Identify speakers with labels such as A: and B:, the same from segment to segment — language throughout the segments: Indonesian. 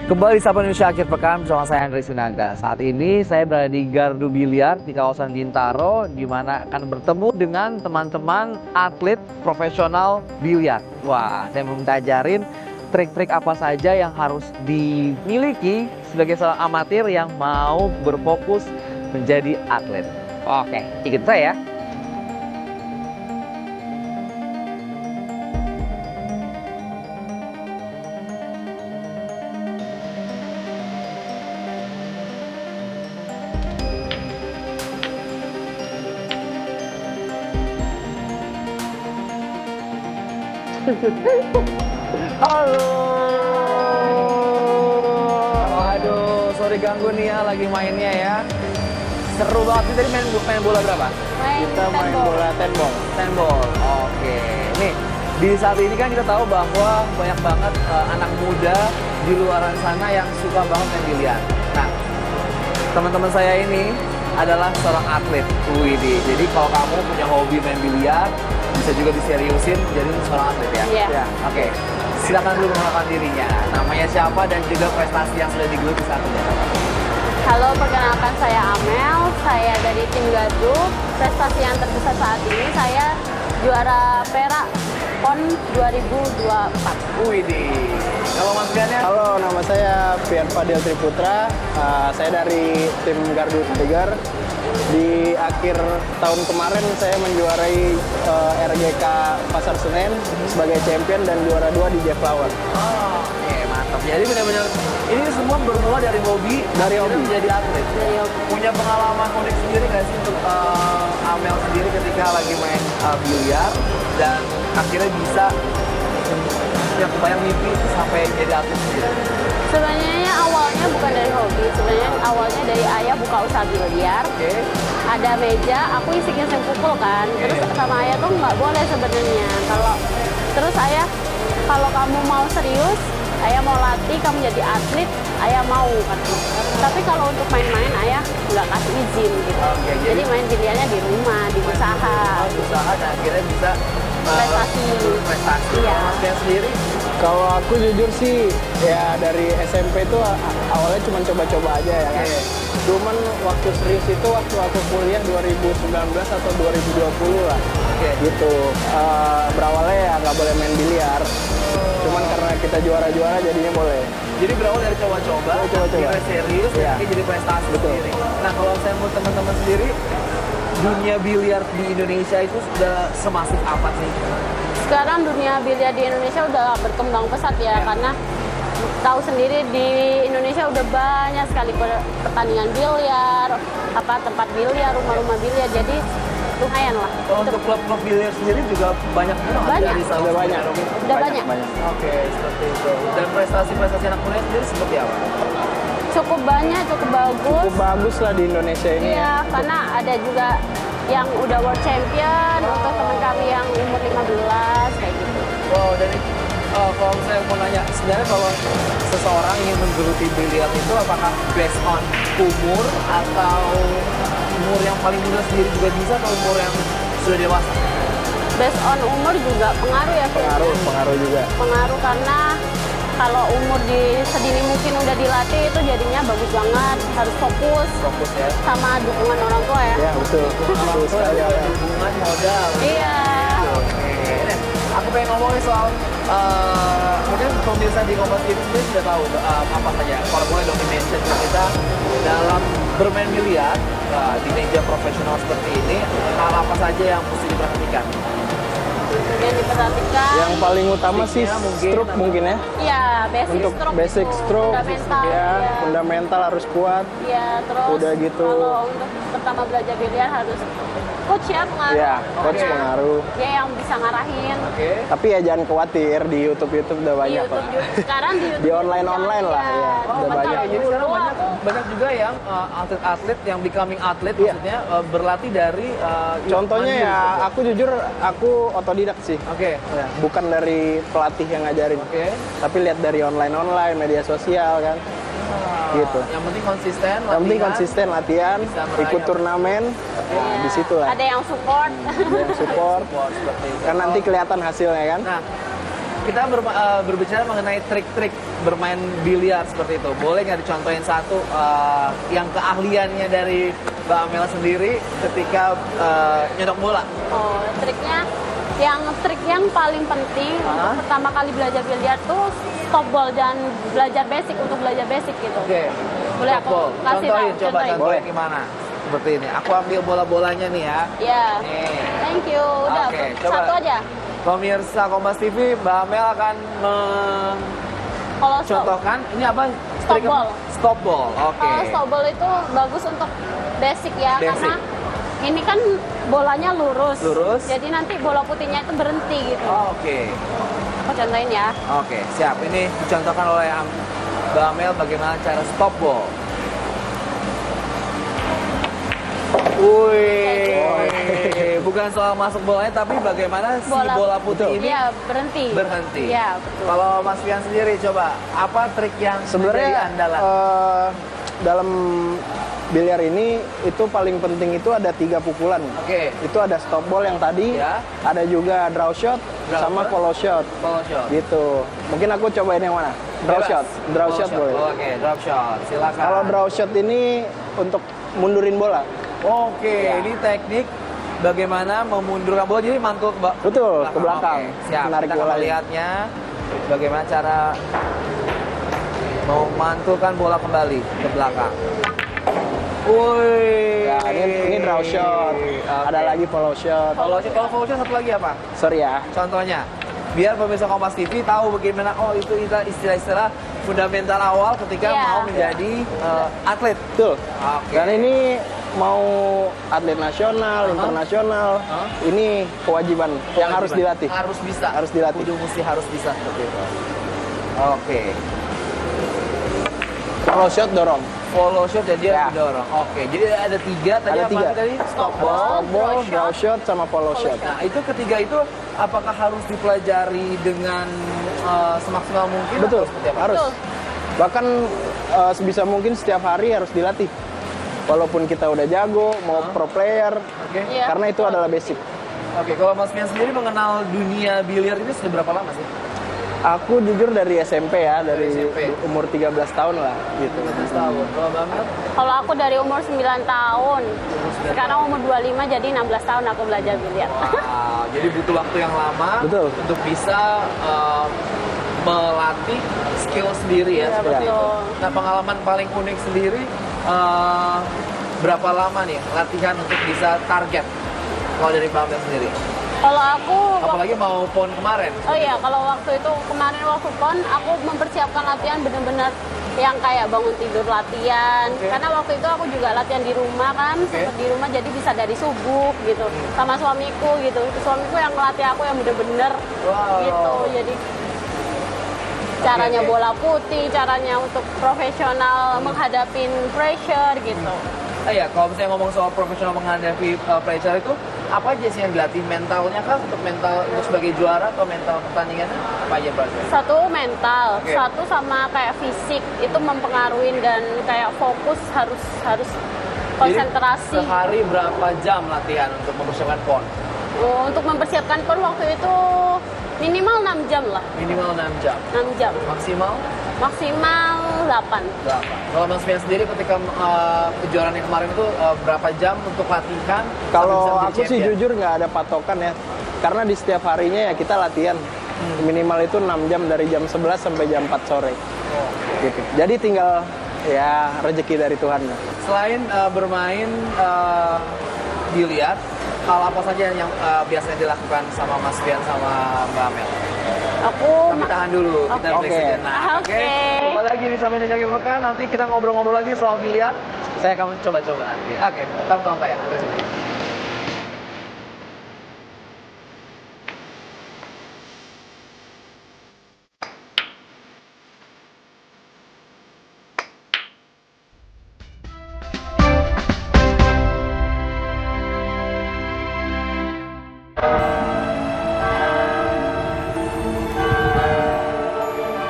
A: Kembali di Sapa Indonesia akhir pekan bersama saya Andri Sinaga. Saat ini saya berada di Gardu Biliar di kawasan Bintaro, di mana akan bertemu dengan teman-teman atlet profesional biliar. Wah, saya mau minta ajarin trik-trik apa saja yang harus dimiliki sebagai seorang amatir yang mau berfokus menjadi atlet. Oke, ikut saya ya. Halo. Aduh, sorry ganggu nih ya lagi mainnya ya. Seru banget. Tadi main bola berapa?
B: Kita main bola tenbol.
A: Tenbol. Oke. Nih, di saat ini kan kita tahu bahwa banyak banget anak muda di luaran sana yang suka banget main biliar. Nah, teman-teman saya ini adalah seorang atlet. Widih. Jadi kalau kamu punya hobi main biliar, bisa juga diseriusin jadi seorang atlet ya?
B: Iya.
A: Ya. Oke. Silakan dulu mengenalkan dirinya. Namanya siapa dan juga prestasi yang sudah digeluti saat ini.
B: Halo, perkenalkan saya Amel. Saya dari tim Gardu. Prestasi yang terbesar saat ini saya juara perak PON 2024.
A: Widih. Kalau Mas Ganya?
C: Halo, nama saya Pian Fadil Triputra. Saya dari tim Gardu Tiger. Di akhir tahun kemarin saya menjuarai RGK Pasar Senen sebagai champion dan juara 2 di J-Flower.
A: Oh, oke, mantap. Jadi benar-benar ini semua bermula dari hobi,
C: Dari hobi.
A: menjadi atlet.
B: Dari hobi.
A: Punya pengalaman unik sendiri nggak sih untuk Amel sendiri ketika lagi main biliar dan akhirnya bisa yang kebayang mimpi sampai jadi atlet sendiri?
B: Sebenarnya awalnya bukan dari hobi. Sebenarnya awalnya dari ayah buka usaha biliar.
A: Oke.
B: Ada meja, aku iseng-iseng pukul kan. Terus sama ayah tuh nggak boleh sebenarnya. Terus ayah, kalau kamu mau serius, ayah mau latih, kamu jadi atlet, ayah mau katanya. Tapi kalau untuk main-main, ayah nggak kasih izin gitu.
A: Oke,
B: jadi main biliarnya di rumah, di usaha.
A: Usaha dan akhirnya bisa
B: Prestasi.
A: Prestasi.
B: Iya.
A: Mas Ganya sendiri?
C: Kalau aku jujur sih, ya dari SMP itu awalnya cuma coba-coba aja ya kan.
A: Oke.
C: Cuman waktu serius itu waktu aku kuliah 2019 atau 2020 lah.
A: Oke.
C: Gitu. Berawalnya ya nggak boleh main biliar. Cuman karena kita juara-juara jadinya boleh.
A: Jadi berawal dari coba-coba,
C: Coba-coba.
A: akhirnya serius,
C: Iya.
A: akhirnya jadi prestasi
C: Betul.
A: sendiri. Nah, kalau saya mau teman-teman sendiri, dunia biliar di Indonesia itu sudah semasif apa sih?
B: Sekarang dunia biliar di Indonesia udah berkembang pesat ya, karena tahu sendiri di Indonesia udah banyak sekali pertandingan biliar, tempat biliar, rumah-rumah biliar. Jadi lumayan lah.
A: Kalau untuk klub-klub biliar sendiri juga banyak juga nggak
B: Banyak.
A: dari Sabang
C: Udah banyak.
A: sampai Merauke?
B: Udah banyak.
A: Oke, seperti itu. Dan prestasi-prestasi anak muda sendiri seperti apa?
B: Cukup banyak, cukup bagus.
C: Cukup bagus lah di Indonesia ini.
B: Iya, karena ada juga yang udah world champion untuk teman kami yang umur 15 kayak gitu.
A: Wow, dan kalau saya mau nanya, sebenarnya kalau seseorang ingin menggeluti biliar itu apakah based on umur atau umur yang paling muda sendiri juga bisa atau umur yang sudah dewasa?
B: Based on umur juga pengaruh ya, Fir?
C: Pengaruh juga.
B: Pengaruh karena kalau umur di sedini mungkin udah dilatih itu jadinya bagus banget, harus fokus
A: Fokus ya.
B: sama dukungan orang tua ya.
C: Ya betul. Betul sekali. Ya.
A: Hubungan modal.
B: Iya.
A: Oke. Nah, aku pengen ngomongin soal mungkin pemirsa di Kompas TV sendiri sudah tahu apa saja. Kalau boleh dong mention ke kita dalam bermain biliar di meja profesional seperti ini, hal apa saja yang mesti diperhatikan?
B: Yang diperhatikan.
C: Yang paling utama sih
A: Sticknya mungkin,
C: stroke
A: atau-
C: mungkin ya.
B: Iya,
C: Untuk
B: stroke
C: basic
B: itu.
C: stroke,
B: Fundamental.
C: ya,
B: Iya.
C: fundamental harus kuat.
B: Iya, terus
C: Udah gitu.
B: kalau untuk pertama belajar biliar harus coach ya pengaruh.
C: Ya, coach
B: Iya.
C: pengaruh.
B: Dia yang bisa ngarahin.
A: Oke.
C: Tapi ya jangan khawatir di YouTube udah
B: Di
C: banyak
B: YouTube,
C: lah.
B: Sekarang di YouTube
C: Di online lah,
B: iya.
C: ya.
B: Cuman
C: Udah banyak.
B: kalau
A: Jadi
B: dulu
A: sekarang
B: aku
A: banyak juga yang atlet-atlet yang becoming atlet
C: Iya.
A: maksudnya berlatih dari
C: Contohnya
A: mandiri,
C: ya,
A: gitu.
C: aku jujur aku otodidak sih.
A: Oke.
C: Ya, bukan dari pelatih yang ngajarin.
A: Oke.
C: Tapi lihat dari online media sosial kan. Gitu.
A: Yang penting konsisten.
C: Yang penting
A: latihan.
C: konsisten latihan,
A: Bisa meraih
C: ikut
A: apa.
C: turnamen. Nah, di situ lah.
B: Iya. Ada yang support.
C: Ada yang support.
A: Support seperti itu.
C: Kan nanti kelihatan hasilnya kan.
A: Nah, kita berbicara mengenai trik-trik bermain biliar seperti itu. Boleh nggak dicontohin satu yang keahliannya dari Mbak Amel sendiri ketika nyodok bola?
B: Oh, trik yang paling penting untuk pertama kali belajar biliar tuh stop ball dan belajar basic untuk belajar basic gitu.
A: Oke.
B: Boleh
A: Stop
B: aku
A: ball.
B: kasih
A: Contohin,
B: tahu?
A: coba
B: Contohin.
A: contohin gimana? Seperti ini. Aku ambil bola-bolanya nih ya.
B: Ya.
A: Nih.
B: Thank you. Udah,
A: Oke, coba.
B: satu aja.
A: Pemirsa Kompas TV, Mbak Amel akan
B: Kalau stop,
A: mencontohkan ini apa?
B: Stop
A: Trik apa?
B: ball.
A: Stop ball. Oke.
B: kalau stop ball itu bagus untuk basic ya,
A: Basic.
B: karena ini kan bolanya lurus.
A: Lurus.
B: Jadi nanti bola putihnya itu berhenti gitu.
A: Oke.
B: Aku contohin ya.
A: Oke, siap. Ini dicontohkan oleh Mbak Amel bagaimana cara stop ball. Wih, bukan soal masuk bolanya, tapi bagaimana si bola putih ini
B: Iya, berhenti.
A: berhenti.
B: Iya, betul.
A: Kalau Mas Fian sendiri, coba apa trik yang
C: Sebenarnya
A: menjadi andalan?
C: dalam biliar ini itu paling penting itu ada 3 pukulan.
A: Oke.
C: Itu ada stop ball yang tadi,
A: Ya.
C: ada juga draw shot,
A: Draw
C: sama
A: shot.
C: follow shot.
A: Follow shot.
C: Gitu. Mungkin aku cobain yang mana? Draw
A: Bebas.
C: shot. Draw shot boleh.
A: Oke, drop shot. Silakan.
C: Kalau draw shot ini untuk mundurin bola.
A: Oke,
C: Ya.
A: ini teknik bagaimana memundurkan bola, jadi mantul
C: Betul, ke belakang.
A: Oke, siap.
C: Menarik
A: Kita akan
C: bolanya.
A: melihatnya bagaimana cara memantulkan bola kembali ke belakang. Woi.
C: Ya, ini draw shot.
A: Oke.
C: Ada lagi follow shot.
A: Kalau follow shot satu lagi apa?
C: Sorry ya.
A: Contohnya, biar pemirsa Kompas TV tahu bagaimana itu istilah-istilah fundamental awal ketika
B: Iya.
A: mau menjadi atlet.
C: Betul.
A: Oke.
C: Dan ini mau atlet nasional, internasional, ini kewajiban yang harus dilatih.
A: Harus bisa.
C: Harus dilatih.
A: Kudu mesti harus bisa seperti itu. Oke.
C: Follow shot dorong.
A: Follow shot dan dia
C: Ya.
A: didorong. Oke. Jadi ada 3 tadi
C: Ada
A: apa
C: 3.
A: tadi? Stop
C: Ada
A: ball.
C: stop ball, draw shot, sama follow shot.
A: Nah, itu ketiga itu apakah harus dipelajari dengan semaksimal mungkin?
C: Betul,
A: atau seperti apa?
C: harus.
B: Betul.
C: Bahkan sebisa mungkin setiap hari harus dilatih. Walaupun kita udah jago, mau pro player,
A: Oke.
B: Iya.
C: karena itu adalah basic.
A: Oke, kalau Mas Mian sendiri mengenal dunia biliar ini sudah berapa lama sih?
C: Aku jujur dari SMP ya, dari
A: SMP.
C: umur 13 tahun lah gitu.
A: 15 tahun. Kalau Mbak Amel?
B: Kalau aku dari umur 9 tahun. Sekarang umur 25, jadi 16 tahun aku belajar biliar.
A: Wow, jadi butuh waktu yang lama
C: Betul.
A: untuk bisa melatih skill sendiri ya,
B: Iya,
A: seperti itu.
B: betul.
A: Nah, pengalaman paling unik sendiri berapa lama nih latihan untuk bisa target kalau dari Mbak Amel sendiri?
B: Kalau aku
A: Apalagi mau PON kemarin.
B: Oh iya, kalau waktu itu kemarin waktu PON aku mempersiapkan latihan benar-benar yang kayak bangun tidur latihan.
A: Oke.
B: Karena waktu itu aku juga latihan di rumah kan, sempat di rumah jadi bisa dari subuh gitu. Sama suamiku gitu. Suamiku yang ngelatih aku yang bener-bener
A: Wow.
B: gitu. Jadi caranya
A: oke.
B: bola putih, caranya untuk profesional menghadapi pressure gitu.
A: Ya, kalau misalnya ngomong soal profesional menghadapi pressure itu, apa aja sih yang dilatih? Mentalnya kah? Untuk mental untuk sebagai juara atau mental pertandingannya? Apa aja berarti?
B: Satu mental,
A: Oke.
B: satu sama kayak fisik itu mempengaruhi dan kayak fokus harus konsentrasi.
A: Jadi, sehari berapa jam latihan untuk mempersiapkan PON?
B: Untuk mempersiapkan PON waktu itu minimal 6 jam lah,
A: Minimal 6 jam.
B: 6 jam,
A: Maksimal
B: maksimal 8.
A: berapa? Kalau Mas Fian sendiri ketika kejuaraan yang kemarin itu berapa jam untuk latihan? sampai bisa
C: Kalau
A: menjadi
C: aku sih
A: champion?
C: jujur nggak ada patokan ya. Karena di setiap harinya ya kita latihan. Minimal itu 6 jam dari jam 11 sampai jam 4 sore.
A: Oh.
C: Gitu. Jadi tinggal ya rezeki dari Tuhan.
A: Selain bermain biliar, hal apa saja yang biasanya dilakukan sama Mas Fian sama Mbak Amel?
B: Aku
A: Kami tahan dulu, kita break
C: Oke.
A: sejenak.
B: Oke.
A: Kembali lagi di Sampai Nyanyi Pekan, nanti kita ngobrol-ngobrol lagi soal biliar. Saya akan coba-coba nanti. Oke, tetap tonton ya.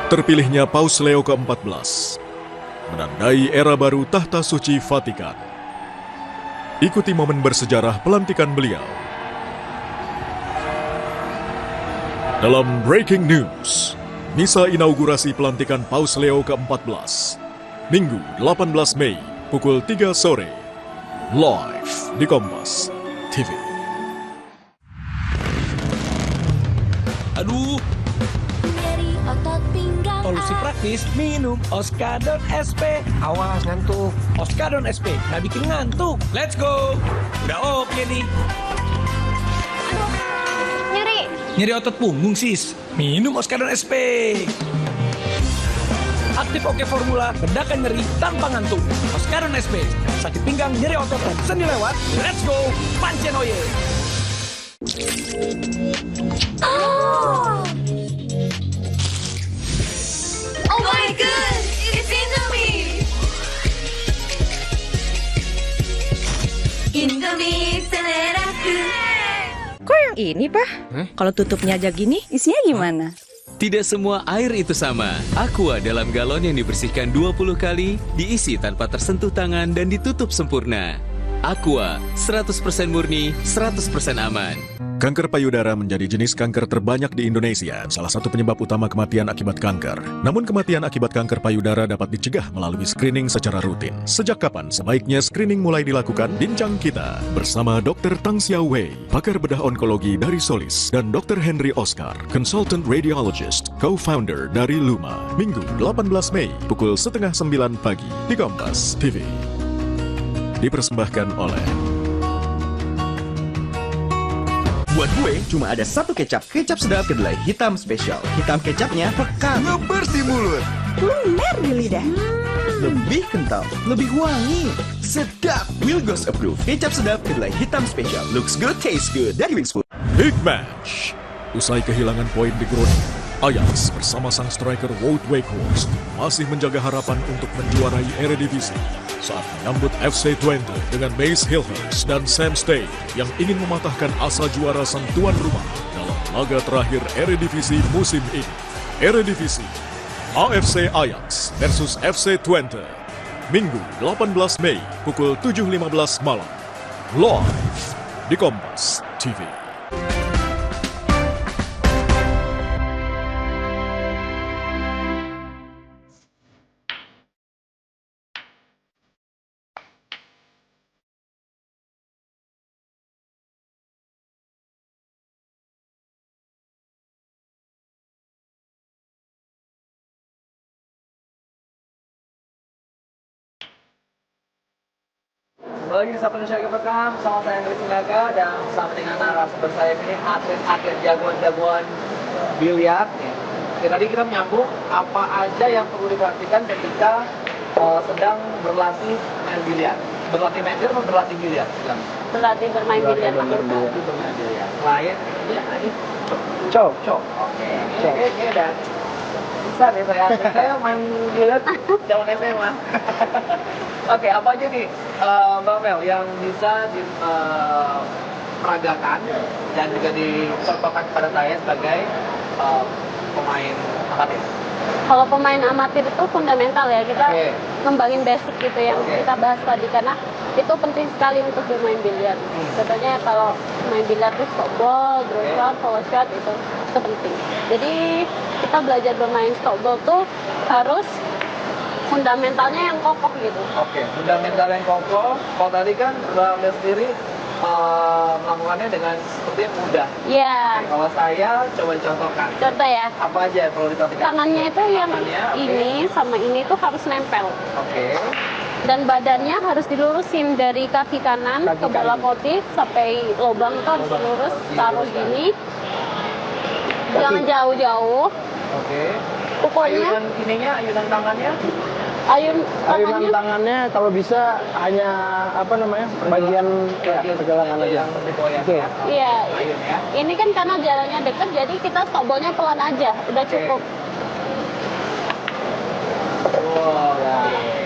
D: Terpilihnya Paus Leo ke-14 menandai era baru tahta suci Vatikan. Ikuti momen bersejarah pelantikan beliau. Dalam breaking news, misa inaugurasi pelantikan Paus Leo ke-14, Minggu 18 Mei pukul 3 sore, live di Kompas TV.
E: Aduh,
F: Nyeri otot pinggang.
E: solusi praktis minum Oskadon SP. Awas ngantuk. Oskadon SP nggak bikin ngantuk. Let's go. Udah oke nih.
F: Nyeri.
E: Nyeri otot punggung sis. Minum Oskadon SP. Aktif Oke Formula, redakan nyeri tanpa ngantuk. Oskadon SP, sakit pinggang, nyeri otot dan sendi lewat. Let's go, pancen oye.
F: Oh my god, it's Indomie. Indomie seleraku.
G: Kok yang ini, Pak? Kalau tutupnya aja gini, isinya gimana?
H: Tidak semua air itu sama. Aqua dalam galon yang dibersihkan 20 kali, diisi tanpa tersentuh tangan dan ditutup sempurna. Aqua, 100% murni, 100% aman.
D: Kanker payudara menjadi jenis kanker terbanyak di Indonesia, salah satu penyebab utama kematian akibat kanker. Namun kematian akibat kanker payudara dapat dicegah melalui screening secara rutin. Sejak kapan sebaiknya screening mulai dilakukan? Bincang kita bersama Dr. Tang Xiao Wei, pakar bedah onkologi dari Solis, dan Dr. Henry Oscar, consultant radiologist, co-founder dari Luma. Minggu 18 Mei pukul 8:30 pagi di Kompas TV. Dipersembahkan oleh
I: Buat gue, cuma ada satu kecap. Kecap sedap kedelai hitam spesial. Hitam kecapnya pekat, ngebersih mulut,
G: Lumer di lidah.
I: lebih kental, lebih wangi. Sedap, Wilgos approve. Kecap sedap kedelai hitam spesial. Looks good, tastes good. Dari Wings Food.
D: Big Match. Usai kehilangan poin di Groningen, Ajax bersama sang striker Wout Weghorst masih menjaga harapan untuk menjuarai Eredivisie saat menyambut FC Twente dengan Mace Hilhers dan Sam Steyn yang ingin mematahkan asa juara sang tuan rumah dalam laga terakhir Eredivisie musim ini. Eredivisie, AFC Ajax versus FC Twente, Minggu 18 Mei pukul 7.15 malam, live di Kompas TV.
A: Lagi di Sabtu Indonesia Bekam, sama saya Henry Sinaga dan bersama dengan narasumber saya ini atlet-atlet jagoan-jagoan biliar. Ya, tadi kita menyambung apa aja yang perlu diperhatikan ketika sedang berlatih main biliar. Berlatih main biliar atau berlatih biliar?
B: Berlatih bermain biliar.
A: Berlatih bermain biliar. Lain, ya ini.
C: Cok.
A: Oke. Oke, dan bisa deh saya main biliar zaman SMA. Oke, apa aja nih Mbak Mel yang bisa diperagakan dan juga dicontohkan kepada saya sebagai pemain amatir?
B: Kalau pemain amatir itu fundamental ya, kita ngembangin basic gitu yang kita bahas tadi, karena itu penting sekali untuk bermain biliar. Contohnya kalau main biliar itu stop ball, draw shot, follow shot, itu penting. Jadi kita belajar bermain stop ball tuh harus fundamentalnya yang kokoh gitu.
A: Oke, fundamental yang kokoh. Kalau tadi kan Mbak Mel sendiri melakukannya dengan seperti yang mudah.
B: Iya.
A: Kalau saya coba dicontohkan.
B: Contoh ya,
A: Apa aja yang perlu diperhatikan?
B: tangannya itu yang
A: Tangannya, oke.
B: ini sama ini tuh harus nempel.
A: Oke.
B: Dan badannya harus dilurusin dari kaki kanan ke bola motif sampai lubang itu harus lurus, taruh gini. Jangan jauh-jauh.
A: Oke.
B: Pokoknya
A: Ayunan tangannya.
C: Ayunan tangannya kalau bisa hanya bagian pergelangan aja. Oke.
B: iya.
A: Ayun ya.
B: Ini kan karena jalannya dekat, jadi kita stop ball-nya pelan aja, udah cukup.
A: Wow.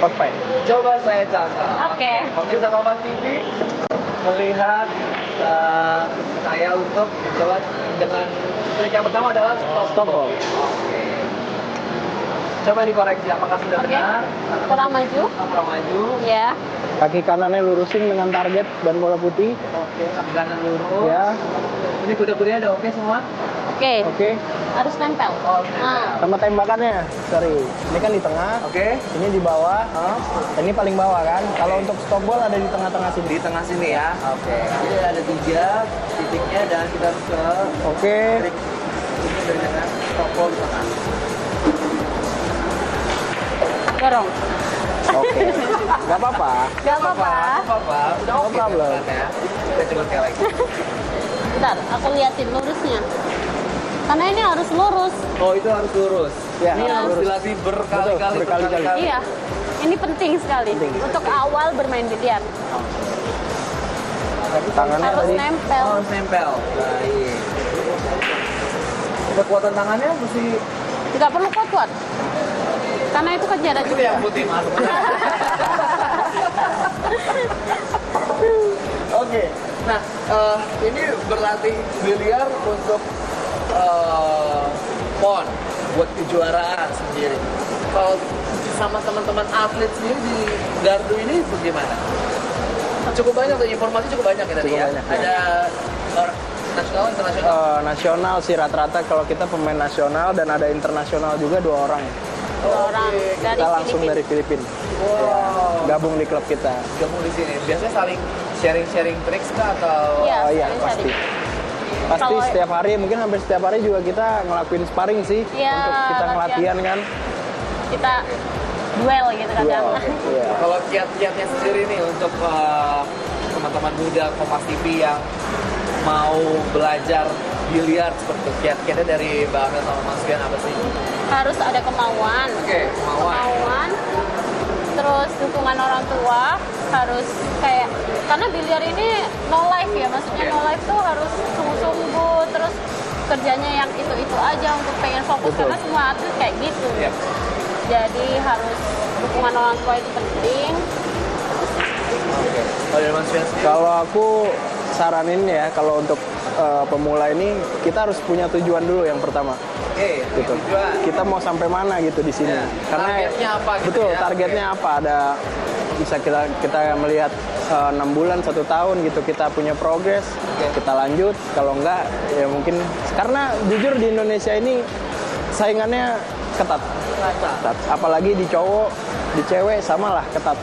C: Perfect.
A: Coba saya contoh.
B: Oke.
A: Pemirsa Kompas TV melihat saya untuk coba dengan trik yang pertama adalah stop ball. Oke. Coba dikoreksi apakah sudah
B: Oke.
A: benar?
B: Kurang maju.
A: Kurang maju.
B: Ya.
C: Kaki kanannya lurusin dengan target dan bola putih.
A: Oke, kaki kanan lurus.
C: Ya.
A: Ini kuda-kudanya udah oke semua?
B: Oke.
C: Oke.
B: Harus nempel. Nah,
C: Sama tembakannya. Sorry. Ini kan di tengah.
A: Oke.
C: Ini di bawah. Ini paling bawah kan. Kalau untuk stop ball ada di tengah-tengah sini.
A: Di tengah sini ya. Oke. Jadi ada 3 titiknya dan kita harus ke
C: Oke.
A: trik ini dengan stop ball di tengah.
B: dorong.
C: Oke. Gak apa-apa.
B: Gak apa-apa.
A: Apa-apa. Udah oke.
C: problem.
A: Ya. Kita coba sekali lagi.
B: Bentar, aku liatin lurusnya. Karena ini harus lurus.
A: Oh, itu harus lurus.
C: Ya,
A: Ini harus
C: lurus.
A: dilatih berkali-kali.
C: Betul, berkali-kali.
B: Iya. Ini penting sekali untuk awal bermain biliar.
C: Tangannya
B: Harus
C: tadi.
B: nempel.
A: Oh, harus nempel. Baik. Kekuatan tangannya mesti
B: Nggak perlu kuat-kuat. Karena itu kan jarak
A: itu yang putih masuk. Oke. Nah, ini berlatih biliar untuk PON buat kejuaraan sendiri. Kalau sama teman-teman atlet sendiri di Gardu ini bagaimana? Cukup banyak tuh, informasi cukup banyak ya tadi
C: Cukup
A: ya.
C: banyak, ya.
A: Ada nasional, internasional.
C: Nasional sih rata-rata kalau kita pemain nasional dan ada internasional juga 2 orang.
B: orang dari
C: Kita langsung
B: Filipina.
C: dari Filipina.
A: Wow.
C: Gabung di klub kita.
A: Gabung di sini. Biasanya saling sharing-sharing triks kah atau
B: Iya,
C: Oh iya,
B: sering-sering.
C: pasti. Pasti
B: Kalau-
C: setiap hari, mungkin hampir setiap hari juga kita ngelakuin sparring sih.
B: Iya,
C: untuk kita
B: latihan.
C: ngelatihan kan.
B: Kita duel gitu kadang.
C: Iya.
A: Kalau kiat-kiatnya sendiri nih untuk teman-teman muda Kompas TV yang mau belajar biliar seperti itu, kiat-kiatnya dari Mbak Amel sama Mas Fian apa sih?
B: Harus ada kemauan.
A: Oke, kemauan.
B: Terus dukungan orang tua harus kayak karena biliar ini no life ya, maksudnya no life tuh harus sungguh-sungguh terus kerjanya yang itu aja untuk pengen fokus.
C: Betul.
B: Karena semua atlet kayak gitu.
A: Iya.
B: Jadi harus dukungan orang tua itu penting.
A: Oke. Kalau dari Mas Fian sendiri?
C: Kalau aku saranin ya, kalau untuk pemula ini kita harus punya tujuan dulu yang pertama.
A: Oke,
C: Gitu.
A: tujuan.
C: Kita mau sampai mana gitu di sini.
A: Ya,
C: Karena
A: targetnya apa gitu
C: betul,
A: ya?
C: targetnya apa? Ada bisa kita melihat 6 bulan 1 tahun gitu kita punya progres, kita lanjut. Kalau enggak ya mungkin karena jujur di Indonesia ini saingannya ketat. Ketat. Apalagi di cowok, di cewek sama lah ketat.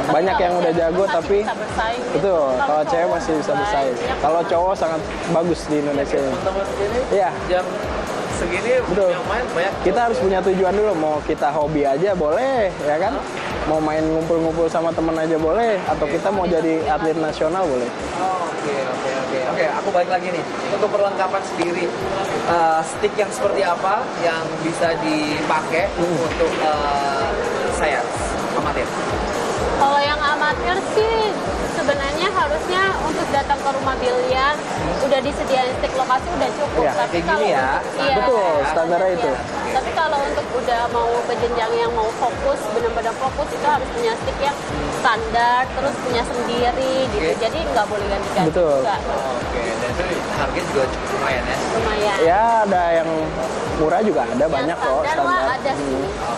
C: Banyak yang udah jago tapi
B: bisa bersaing gitu.
C: betul, kalau cewek
B: cowok
C: masih bisa bersaing.
B: banyak.
C: Kalau cowok sangat bagus di Indonesia ini.
A: Teman-teman segini
C: Iya.
A: jam segini
C: Betul.
A: yang main banyak.
C: Kita harus punya tujuan dulu, mau kita hobi aja boleh, ya kan? Mau main ngumpul-ngumpul sama temen aja boleh, atau kita mau jadi atlet nasional boleh.
A: Oh, Oke, aku balik lagi nih. Untuk perlengkapan sendiri, stick yang seperti apa yang bisa dipakai untuk saya amatir?
B: Kalau yang amatir sih sebenarnya harusnya untuk datang ke rumah biliar udah disediain stick lokasi udah cukup.
C: Iya,
B: Tapi
A: kayak
B: kalau
A: gini ya.
B: iya,
C: Betul, standarnya
B: iya.
C: itu.
B: Tapi kalau untuk udah mau ke jenjang yang mau fokus, benar-benar fokus itu harus punya stick yang standar, terus punya sendiri gitu.
A: Oke.
B: Jadi nggak boleh ganti-ganti
C: Betul.
B: juga.
A: Oke, dan itu harganya juga cukup lumayan ya.
B: Lumayan.
C: Ya ada yang murah juga ada,
B: Yang
C: banyak kok
B: standar mah
C: standar.
B: ada sih,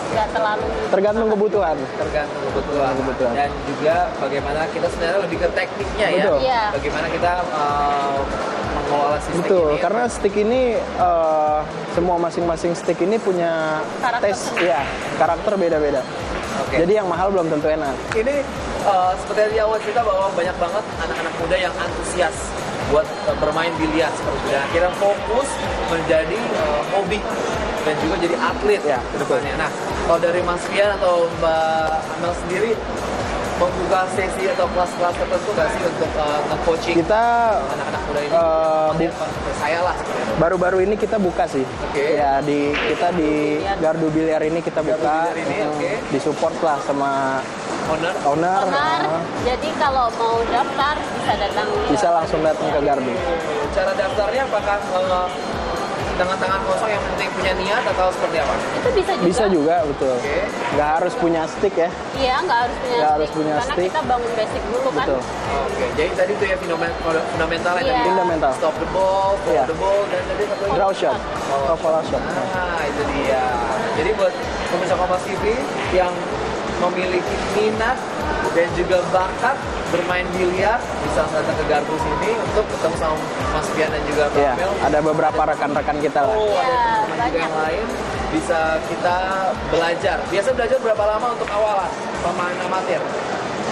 B: nggak terlalu.
C: Tergantung kebutuhan.
A: Tergantung kebutuhan.
C: Kebutuhan.
A: Dan juga bagaimana kita sebenarnya lebih ke tekniknya ya.
C: Betul.
B: Iya.
A: Bagaimana kita mengelola sistem
C: Betul,
A: ini.
C: karena stick ini semua masing-masing stick ini punya
B: Karakter
C: tes, ya karakter beda-beda.
A: Oke.
C: Jadi yang mahal belum tentu enak.
A: Ini seperti yang di awal cerita bahwa banyak banget anak-anak muda yang antusias buat bermain biliar seperti itu. Dan akhirnya fokus menjadi hobi dan juga jadi atlet
C: Ya,
A: ke depannya. Nah, kalau dari Mas Fian atau Mbak Amel sendiri membuka sesi atau kelas-kelas tertentu nggak sih untuk nge-coaching
C: Kita
A: anak-anak muda ini? Saya lah sebenarnya.
C: baru-baru ini kita buka sih.
A: Oke.
C: Ya kita di Gardu Biliar ini kita
A: Gardu
C: buka,
A: Biliar ini, oke.
C: disupport lah sama
A: Owner.
C: owner.
B: Benar. Jadi kalau mau daftar bisa datang.
C: Bisa langsung datang ke Gardu.
A: Cara daftarnya apakah dengan tangan kosong yang penting punya niat atau seperti apa?
B: Itu bisa juga.
C: Bisa juga, betul.
A: Oke.
C: Nggak harus punya stick ya.
B: Iya, nggak harus punya
C: Nggak
B: stick.
C: harus punya
B: Karena
C: stick.
B: kita bangun basic dulu kan.
C: Betul.
A: Oke, jadi tadi itu ya fundamentalnya
B: Iya.
A: tadi.
C: Fundamental.
A: Stop the ball, follow
C: Iya.
A: the ball, dan tadi satu lagi.
C: Draw shot. Oh, follow shot.
A: Nah, itu dia. Jadi buat pemirsa Kompas TV yang memiliki minat dan juga bakat bermain biliar bisa datang ke Gardu sini untuk ketemu sama Mas Fian dan juga Mbak
C: Iya,
A: Amel.
C: ada beberapa rekan-rekan kita lah.
A: Oh, ada
B: Iya,
A: teman-teman juga yang lain. Bisa kita belajar. Biasa belajar berapa lama untuk awalan? Pemain amatir?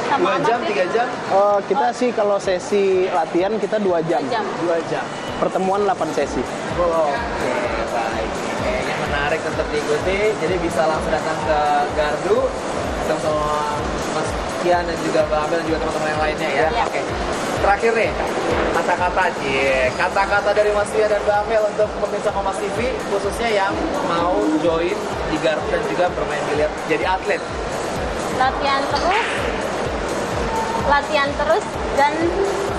B: Sama
A: 2 jam,
B: amatir.
A: 3 jam?
C: Kita sih kalau sesi latihan kita 2 jam.
B: 2 jam.
A: 2 jam.
C: Pertemuan 8 sesi.
A: Oh, oke, baik. Kayaknya menarik untuk diikuti. Jadi bisa langsung datang ke Gardu, ketemu sama Mas Kian dan juga Mbak Amel dan juga teman-teman yang lainnya ya.
B: Iya.
A: Oke. Terakhir nih, kata-kata dari Mas Kian dan Mbak Amel untuk pemirsa Kompas TV, khususnya yang mau join di Gardu dan juga bermain biliar jadi atlet.
B: Latihan terus dan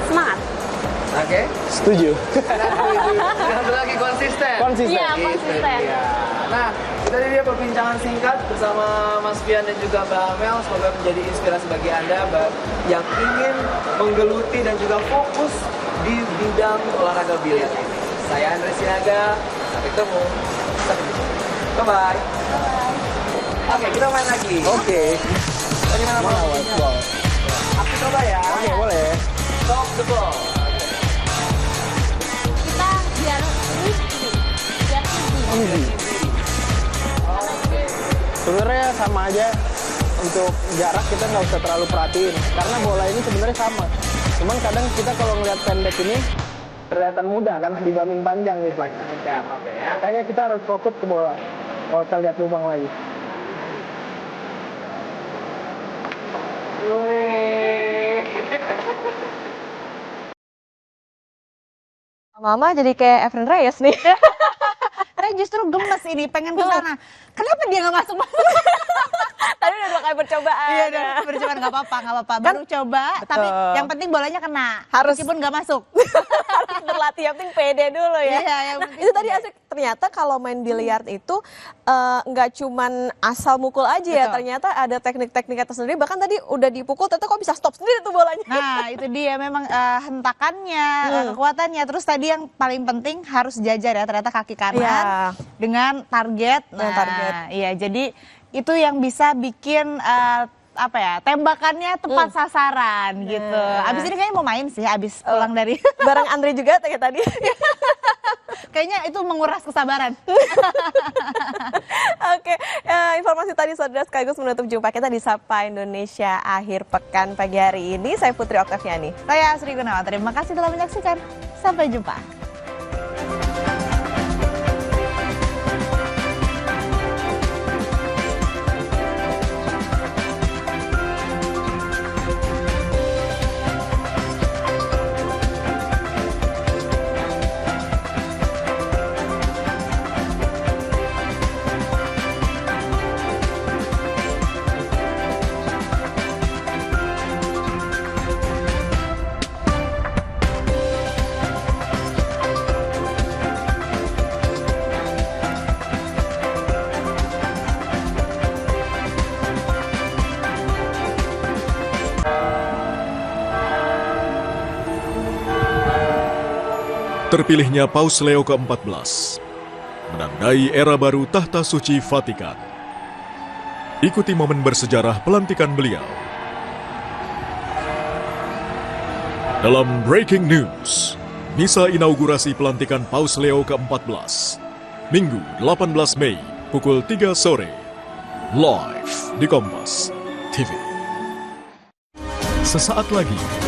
B: semangat.
A: Oke.
C: Setuju.
A: Satu lagi konsisten.
C: Konsisten.
B: Iya,
A: Gitu
B: konsisten.
A: dia. Nah, itu dia perbincangan singkat bersama Mas Fian dan juga Mbak Amel. Semoga menjadi inspirasi bagi Anda yang ingin menggeluti dan juga fokus di bidang olahraga biliar ini. Saya Andre Sinaga. Sampai ketemu. Sampai jumpa. Bye-bye. Oke, kita main lagi.
C: Oke.
A: Bagaimana
C: Mana
A: Bang?
C: white ball?
A: Aku coba ya.
C: Oke, boleh.
A: Stop the ball.
B: Kita biar tinggi.
C: Sebenarnya sama aja. Untuk jarak kita nggak usah terlalu perhatiin. Karena bola ini sebenarnya sama. Cuman kadang kita kalau ngeliat pendek ini kelihatan mudah kan dibanding panjang nih Pak. Makanya kita harus fokus ke bola. Kalau kita lihat lubang lagi.
G: Mama jadi kayak Efren Reyes nih.
J: Karena justru gemes ini, pengen ke sana. Kenapa dia nggak masuk?
G: Tadi udah 2 kali percobaan.
J: Iya, udah bercoba nggak apa-apa. Baru coba, tapi yang penting bolanya kena.
G: Harus.
J: Meskipun nggak masuk.
G: Harus berlatih, yang penting pede dulu ya.
J: Iya, yang penting
G: Itu tadi
J: pede.
G: asik. Ternyata kalau main biliar itu nggak cuman asal mukul aja ya.
J: Betul.
G: Ternyata ada teknik-tekniknya tersendiri. Bahkan tadi udah dipukul, ternyata kok bisa stop sendiri tuh bolanya.
J: Nah, itu dia memang hentakannya, kekuatannya. Terus tadi yang paling penting harus jajar ya, ternyata kaki kanan
G: Iya.
J: dengan target.
G: Dengan target.
J: Iya, jadi itu yang bisa bikin tembakannya tepat sasaran gitu. Abis ini kayaknya mau main sih, abis pulang dari
G: Bareng Andre juga kayak tadi.
J: kayaknya itu menguras kesabaran.
G: Oke, informasi tadi saudara sekaligus menutup jumpa kita di Sapa Indonesia akhir pekan pagi hari ini. Saya Putri Oktaviani.
J: Saya Sri Gunawan, terima kasih telah menyaksikan. Sampai jumpa.
D: Terpilihnya Paus Leo ke-14 menandai era baru tahta suci Vatikan. Ikuti momen bersejarah pelantikan beliau. Dalam Breaking News, misa inaugurasi pelantikan Paus Leo ke-14, Minggu 18 Mei pukul 3 sore, live di Kompas TV. Sesaat lagi